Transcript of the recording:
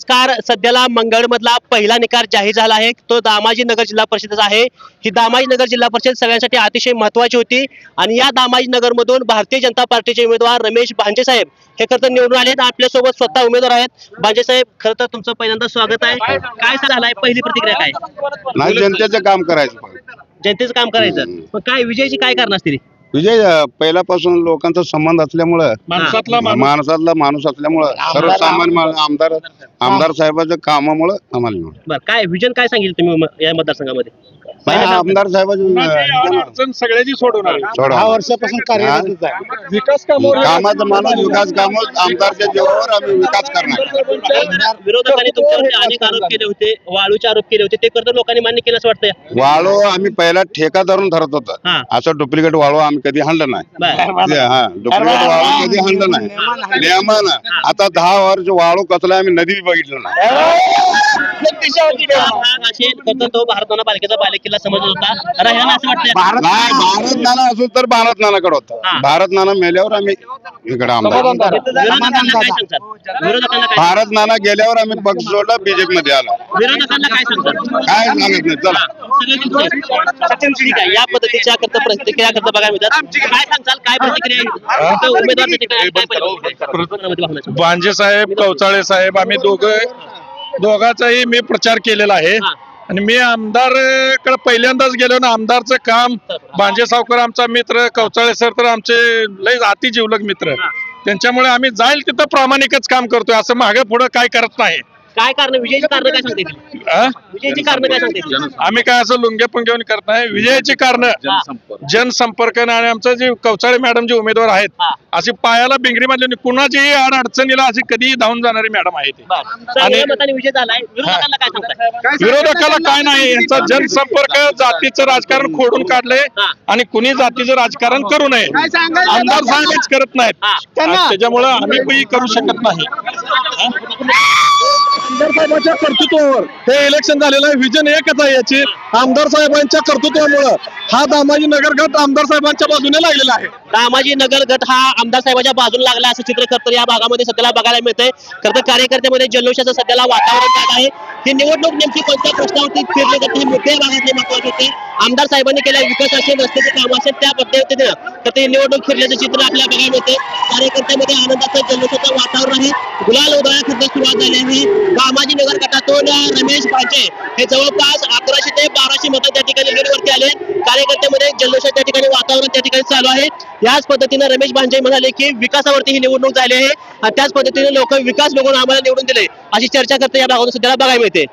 नमस्कार. सध्याला मंगळमधला पहिला निकाल जाहीर झाला आहे. तो दामाजीनगर जिल्हा परिषदेचा आहे. ही दामाजीनगर जिल्हा परिषद सगळ्यांसाठी अतिशय महत्त्वाची होती आणि या दामाजीनगर मधून भारतीय जनता पार्टीचे उमेदवार रमेश भांजे साहेब हे खरं तर निवडून आले. आपल्या सोबत स्वतः उमेदवार आहेत. भांजे साहेब, खरं तर तुमचं पहिल्यांदा स्वागत आहे. काय झालंय, पहिली प्रतिक्रिया काय? नाही, जनतेचं काम करायचं. जनतेचं काम करायचं, पण काय विजयाची काय कारण असतील? विजय पहिल्यापासून लोकांचा संबंध असल्यामुळं, माणसातला माणूस असल्यामुळं, सर्वसामान्य आमदार साहेबांच्या कामामुळे आम्हाला निवड. बरं, काय विजन काय सांगितलं तुम्ही या मतदारसंघामध्ये? आमदार साहेबांची सगळ्याची सोडवणार 10 वर्षापासून कार्यरत आहे. विकास कामाचं माणूस, विकास काम आमदारच्या जीवावर आम्ही विकास करणार. विरोधकांनी तुमच्यावर अनेक आरोप केले होते, वाळूचे आरोप केले होते, ते करता लोकांनी मान्य केलं असं वाटतंय? वाळू आम्ही पहिला ठेका धरून ठरत होतो. असं डुप्लिकेट वाळू आम्ही कधी हाणलं नाही. डुप्लिकेट वाळू कधी हाणलं नाही नियमानं. आता 10 वर्ष वाळू कसला आम्ही नदी बघितलं नाही. तो भारत नाना पालिकेचा बालेकिल्ला समजत होता, राहिला असं वाटतं? भारत नाना असून तर भारत नानाकडे होता. भारत नाना मेल्यावर आम्ही इकडे आमदार. भारत नाना गेल्यावर आम्ही पक्ष सोडला, बीजेपी मध्ये आला. विरोधकांना काय सांगतात? काय सांगत नाही. चला ठीक आहे, या पद्धतीच्या करता प्रतिक्रिया करता बघायला मिळतात. काय सांगताल, काय प्रतिक्रिया उमेदवार? भांजे साहेब, कवचाळे साहेब, आम्ही दोघांचाही मी प्रचार केलेला आहे आणि मी आमदारकडे पहिल्यांदाच गेलो ना. आमदारचं काम, भांजे सावकर आमचा मित्र, कवचाळे सर तर आमचे लय अति जिवलग मित्र. त्यांच्यामुळे आम्ही जाईल तिथं प्रामाणिकच काम करतोय, असं मागे पुढे काय करत नाही. काय कारण, विजयाची कारण काय सांगते? विजयाची कारण काय सांगते? आम्ही काय असं लुंगे पंगेवून करत नाही. विजयाची कारण जनसंपर्क आणि आमचं जे कवचाळे मॅडम जे उमेदवार आहेत, अशी पायाला बिंगरी मारली, कुणाचीही अडचणीला अशी कधी धावून जाणारी मॅडम आहे ती. आणि विजय झालाय. विरोधकांना काय सांगताय? विरोधकाला काय नाही, यांचा जनसंपर्क, जातीचं राजकारण खोडून काढलंय आणि कुणी जातीचं राजकारण करू नये. आमदार साहेबच करत नाहीत, त्याच्यामुळे आम्ही करू शकत नाही. आमदार साहेबांच्या कर्तृत्वावर हे इलेक्शन झालेलं आहे. विजन एकच आहे याची, आमदार साहेबांच्या कर्तृत्वामुळे हा दामाजीनगर गट आमदार साहेबांच्या बाजूने लागलेला आहे. दामाजीनगर गट हा आमदार साहेबांच्या बाजूला लागला असं चित्र खरं तर या भागामध्ये सध्याला बघायला मिळतंय. खरं तर कार्यकर्त्यामध्ये जल्लोषाचं सध्याला वातावरण झालं आहे. ही निवडणूक नेमकी कोणत्या प्रश्नावरती फिरली जाते, हे मोठ्या भागातले महत्वाचे होते. आमदार साहेबांनी केल्या विकास असेल, रस्त्याचे काम असेल, त्या पद्धतीने तर ते निवडणूक फिरल्याचं चित्र आपल्याला बघायला मिळते. कार्यकर्त्यामध्ये आनंदाचं जल्लोषाचं वातावरण आहे. गुलाल उधळा खरं सुरुवात झाली आहे. दामाजीनगर गटातून रमेश भांजे हे जवळपास 1100 ते 1200 मतं त्या ठिकाणी लीडवरती आले. कार्यकर्त्यामध्ये जल्लोषात त्या ठिकाणी वातावरण त्या ठिकाणी चालू आहे. याच पद्धतीने रमेश भांजे म्हणाले की विकासावरती ही निवडणूक झाली आहे आणि त्याच पद्धतीने लोक विकास बघून आम्हाला निवडून दिले अशी चर्चा करते या भागातून सध्याला बघायला मिळते.